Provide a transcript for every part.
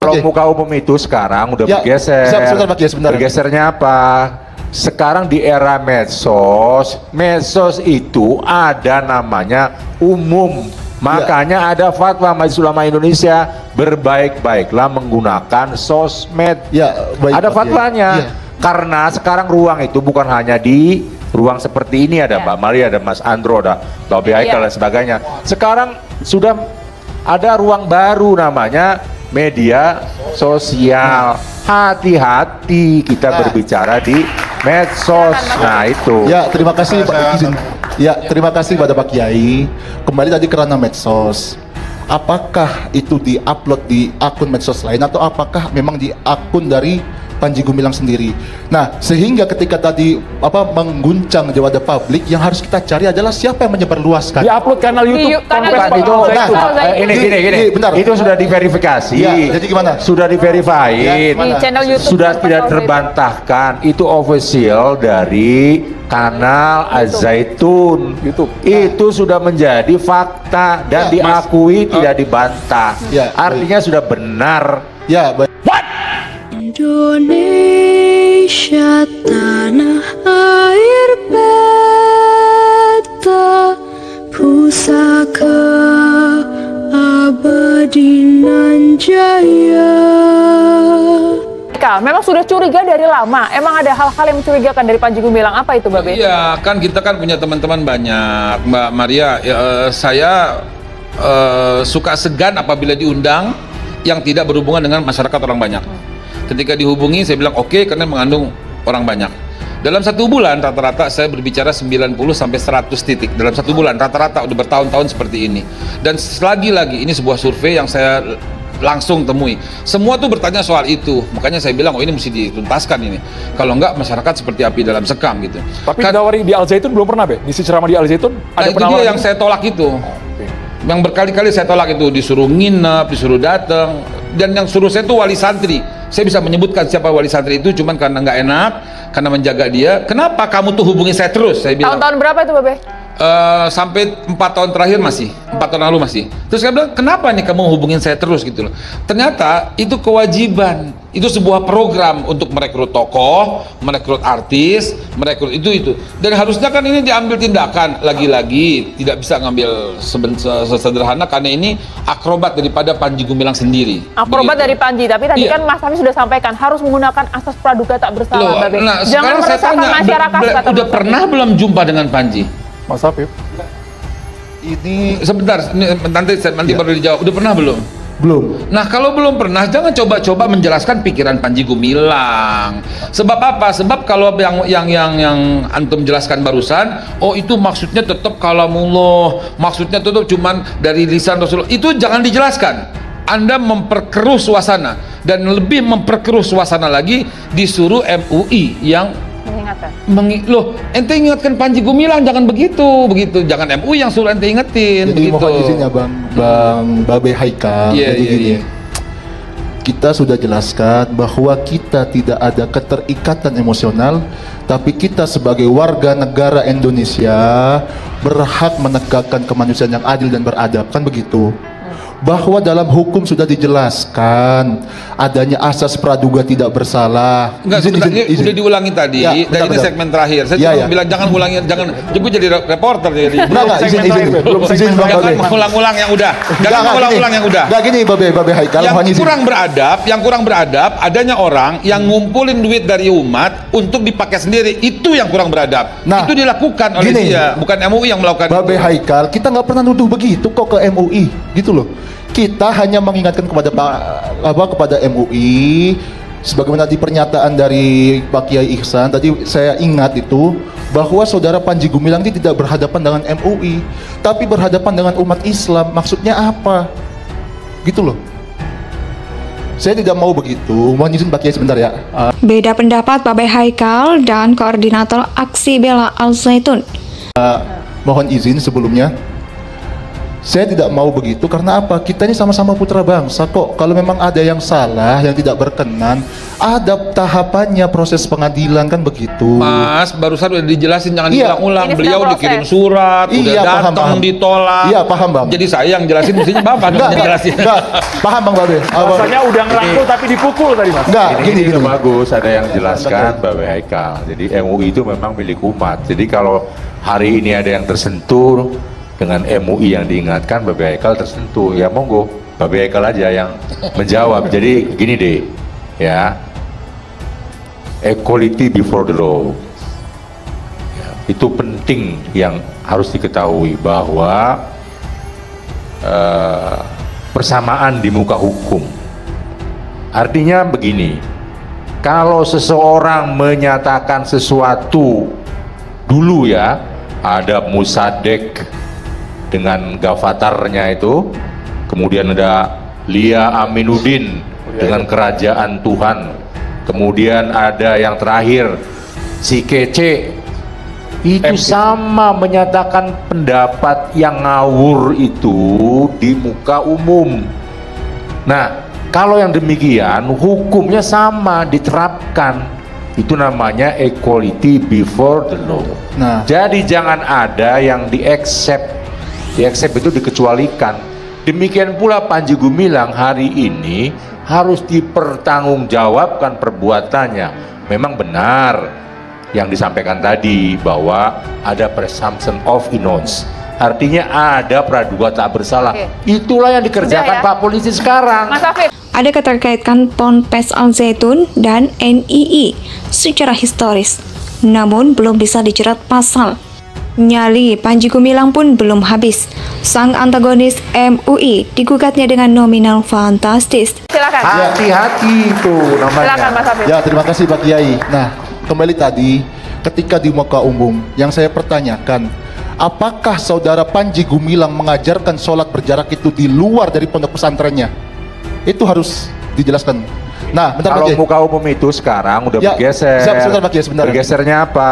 Kalau muka umum itu sekarang udah bergeser. Sebentar Pak Kiai, sebentar. Bergesernya apa? Sekarang di era medsos, medsos itu ada namanya umum. Makanya ada fatwa Majelis Ulama Indonesia, berbaik-baiklah menggunakan sosmed. Ada fatwanya. Karena sekarang ruang itu bukan hanya di ruang seperti ini, ada Mbak Maria, ada Mas Andro, ada Mbak Haikal dan sebagainya. Sekarang sudah ada ruang baru namanya media sosial. Hati-hati kita berbicara di medsos. Nah itu. Ya, terima kasih Pak izin. Ya, terima kasih pada Pak Kiai. Kembali tadi kerana medsos. Apakah itu di-upload di akun medsos lain atau apakah memang di akun dari Panji Gumilang sendiri? Nah, sehingga ketika tadi mengguncang di wadah publik, yang harus kita cari adalah siapa yang menyebarluaskan. Di-upload kanal YouTube. Gini. Bentar. Itu sudah diverifikasi. Jadi gimana? Sudah diverifikasi. Di channel YouTube. Sudah tidak terbantahkan. Itu official dari kanal Az-Zaitun. YouTube. Itu sudah menjadi fakta dan diakui, tidak dibantah. Artinya sudah benar. Ya, baik. Indonesia tanah air beta, pusaka abadi nan jaya. Memang sudah curiga dari lama. Emang ada hal-hal yang mencurigakan dari Panji Gumilang. Apa itu, Babe? Iya, kan kita kan punya teman-teman banyak, Mbak Maria. Saya suka segan apabila diundang yang tidak berhubungan dengan masyarakat orang banyak. Ketika dihubungi saya bilang oke, karena mengandung orang banyak. Dalam 1 bulan rata-rata saya berbicara 90 sampai 100 titik. Dalam 1 bulan rata-rata udah bertahun-tahun seperti ini. Dan lagi-lagi ini sebuah survei yang saya langsung temui. Semua tuh bertanya soal itu. Makanya saya bilang ini mesti dituntaskan ini. Kalau enggak masyarakat seperti api dalam sekam gitu. Tapi dawari di Al-Zaitun belum pernah, Be? Di ceramah di Al-Zaitun ada itu dia yang saya tolak itu. Yang berkali-kali saya tolak itu, disuruh nginep, disuruh datang, dan yang suruh saya itu wali santri. Saya bisa menyebutkan siapa wali santri itu, cuman karena nggak enak, karena menjaga dia. Kenapa kamu tuh hubungi saya terus? Saya bilang. Tahun-tahun berapa itu, Babe? Sampai 4 tahun terakhir masih, 4 tahun lalu masih. Terus saya bilang, kenapa nih kamu hubungin saya terus gitu loh? Ternyata itu kewajiban, itu sebuah program untuk merekrut tokoh, merekrut artis, merekrut itu. Dan harusnya kan ini diambil tindakan. Lagi-lagi tidak bisa ngambil sesederhana karena ini akrobat daripada Panji Gumilang sendiri. Akrobat dari Panji, tapi tadi kan Mas Hafiz sudah sampaikan harus menggunakan asas praduga tak bersalah, Babe. Nah, jangan meresahkan masyarakat. Udah pernah belum jumpa dengan Panji? Mas Hafif, ini sebentar, nanti baru dijawab. Udah pernah belum? Belum. Nah, kalau belum pernah, jangan coba-coba menjelaskan pikiran Panji Gumilang. Sebab apa? Sebab kalau yang antum jelaskan barusan, oh itu maksudnya tetap kalamullah, maksudnya tetap cuman dari lisan Rasulullah. Itu jangan dijelaskan. Anda memperkeruh suasana, dan lebih memperkeruh suasana lagi disuruh MUI yang loh, ente ingatkan Panji Gumilang, jangan begitu, jangan MUI yang suruh ente ingetin. Jadi mohon izin ya Bang Babe Haikal. Gini, kita sudah jelaskan bahwa kita tidak ada keterikatan emosional, tapi kita sebagai warga negara Indonesia berhak menegakkan kemanusiaan yang adil dan beradab, kan begitu? Bahwa dalam hukum sudah dijelaskan adanya asas praduga tidak bersalah. Enggak, izin. Udah diulangi tadi. Dan ini segmen terakhir. Saya cuma bilang jangan ulangi, jangan. Gue jadi reporter jadi. Enggak, izin. Jangan mengulang-ulang yang udah. Jangan mengulang-ulang yang udah. Enggak gini, Babe Haikal. Yang kurang beradab, adanya orang yang ngumpulin duit dari umat untuk dipakai sendiri. Itu yang kurang beradab. Nah, itu dilakukan oleh dia, bukan MUI yang melakukan. Babe Haikal, kita nggak pernah nuduh begitu kok ke MUI, gitu loh. Kita hanya mengingatkan kepada MUI, sebagaimana di pernyataan dari Pak Kiai Ihsan tadi saya ingat itu, bahwa saudara Panji Gumilang ini tidak berhadapan dengan MUI, tapi berhadapan dengan umat Islam. Maksudnya apa? Gitu loh. Saya tidak mau begitu. Mohon izin Pak Kiai sebentar ya. Beda pendapat Babe Haikal dan Koordinator Aksi Bela Al-Zaitun. Mohon izin sebelumnya. Saya tidak mau begitu karena apa? Kita ini sama-sama putra bangsa kok. Kalau memang ada yang salah, yang tidak berkenan, ada tahapannya proses pengadilan kan begitu. Mas, barusan udah dijelasin, jangan Iya. diulang-ulang. Ini Beliau sedang dikirim proses. surat, Iya, udah paham, datang, paham. ditolak. Iya, paham, Bang. Jadi saya yang jelasin, mestinya Bapak Enggak, yang jelasin. enggak. Paham Bang Babe. Rasanya udah ngerangkul tapi dipukul tadi mas. Enggak, Ini gini. bagus, ada yang jelaskan Babe Haikal. Jadi MUI itu memang milik umat. Jadi kalau hari ini ada yang tersentuh dengan MUI yang diingatkan, Babe Haikal tersentuh, ya monggo Babe Haikal aja yang menjawab. Jadi gini deh, ya, equality before the law. Ya, itu penting yang harus diketahui bahwa persamaan di muka hukum. Artinya begini, kalau seseorang menyatakan sesuatu dulu ya, ada Musadek dengan gavatarnya itu, kemudian ada Lia Aminuddin dengan kerajaan Tuhan, kemudian ada yang terakhir si Kece, itu sama menyatakan pendapat yang ngawur itu di muka umum. Nah, kalau yang demikian hukumnya sama diterapkan, itu namanya equality before the law. Nah, Jadi jangan ada yang di-accept itu dikecualikan. Demikian pula Panji Gumilang hari ini harus dipertanggungjawabkan perbuatannya. Memang benar yang disampaikan tadi bahwa ada presumption of innocence. Artinya ada praduga tak bersalah. Oke. Itulah yang dikerjakan Udah ya. Pak Polisi sekarang. Mas Afif, Ada keterkaitan Ponpes Al Zaitun dan NII secara historis, namun belum bisa dijerat pasal. Nyali Panji Gumilang pun belum habis. Sang antagonis MUI digugatnya dengan nominal fantastis. silakan. Hati-hati itu namanya. Silakan Mas Afif. ya terima kasih Pak Kiai. Nah, kembali tadi ketika di muka umum yang saya pertanyakan, apakah saudara Panji Gumilang mengajarkan sholat berjarak itu di luar dari pondok pesantrennya? Itu harus dijelaskan. Nah, bentar Pak Kalau Kiai. muka umum itu sekarang udah Ya, bergeser. sebentar, Pak Kiai, sebentar. Bergesernya apa?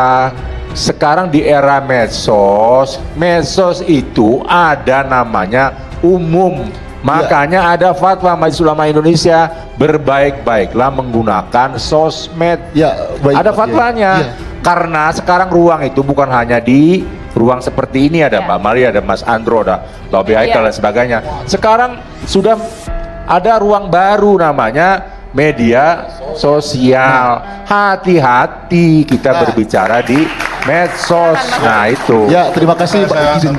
Sekarang di era medsos, medsos itu ada namanya umum. Makanya ada fatwa Majelis Ulama Indonesia, berbaik-baiklah menggunakan sosmed. Ya, baik, Ada Pak Kiai. fatwanya. Iya. Karena sekarang ruang itu bukan hanya di ruang seperti ini, ada Ya. Mbak Maria, ada Mas Andro, ada Lobby Haikal Iya. dan sebagainya. Sekarang sudah ada ruang baru namanya media sosial. Hati-hati kita berbicara di medsos. Nah itu. Ya, terima kasih Pak izin.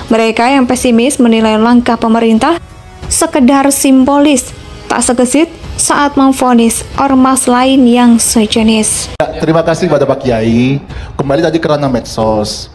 Mereka yang pesimis menilai langkah pemerintah sekedar simbolis, tak segesit saat memvonis ormas lain yang sejenis. Ya, terima kasih pada Pak Kiai. Kembali tadi kerana medsos.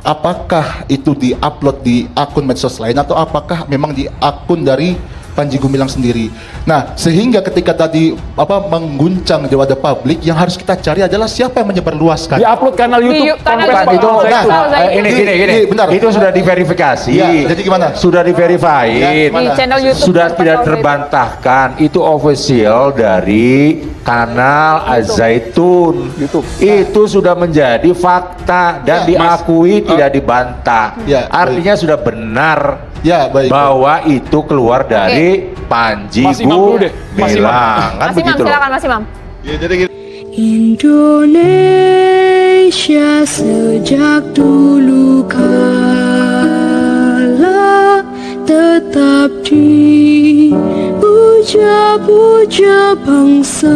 Apakah itu di-upload di akun medsos lain atau apakah memang di akun dari Panji Gumilang sendiri? Nah, sehingga ketika tadi mengguncang di wadah publik, yang harus kita cari adalah siapa yang menyebarluaskan. Di upload kanal YouTube kanal Ponpes YouTube. Al Itu, Zaitun. Nah, ini gini. bentar. Itu sudah diverifikasi. Ya, jadi gimana? Sudah diverifikasi. Ya, Di gimana? channel YouTube Sudah Ponpes tidak Al Zaitun. terbantahkan. Itu official dari kanal Az-Zaitun. YouTube. Itu sudah menjadi fakta dan Ya, diakui tidak dibantah. Ya, Artinya sudah benar Ya, baik. bahwa itu keluar dari Panji Mas Imam dulu deh. Mas Imam. Gumilang. Kan Mas Imam, begitu loh. silakan Mas Imam. Indonesia sejak dulu kala tetap dipuja-puja bangsa.